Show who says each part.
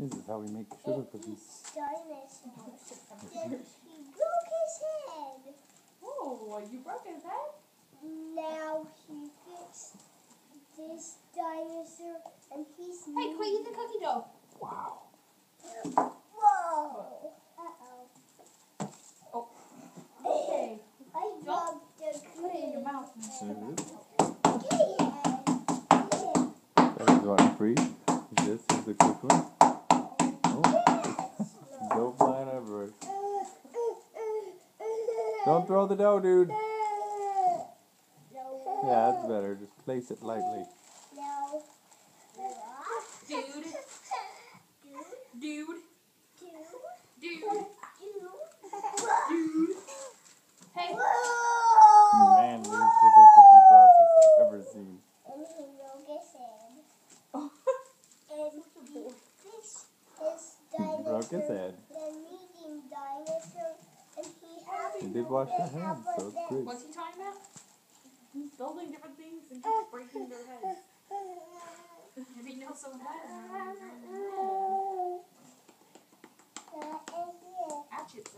Speaker 1: This is how we make sugar cookies.
Speaker 2: Dinosaurs. Then he broke his head.
Speaker 3: Oh, you broke his head?
Speaker 2: Now he fixed this dinosaur and he's
Speaker 3: Hey, quit eating the cookie dough.
Speaker 1: Wow.
Speaker 2: Whoa. Uh-oh.
Speaker 3: Oh. Okay.
Speaker 2: I dropped the
Speaker 3: Put it in your mouth.
Speaker 1: That is rotten free. This is the quick one. Oh. Dough flying everywhere. Don't throw the dough, dude. Yeah, that's better. Just place it lightly.
Speaker 2: No.
Speaker 3: Dude. Dude. Dude. Dude. Hey.
Speaker 1: Man, the sugar cookie process I've ever seen.
Speaker 2: And he broke his head.
Speaker 3: Oh.
Speaker 2: And he fixed his
Speaker 1: He
Speaker 2: dinosaur.
Speaker 1: broke his head.
Speaker 2: The leading dinosaur. And he
Speaker 1: He did wash their hands, so it's good.
Speaker 3: What's he talking about? He's building different things and keeps breaking their heads. If he knows someone died, hatchets.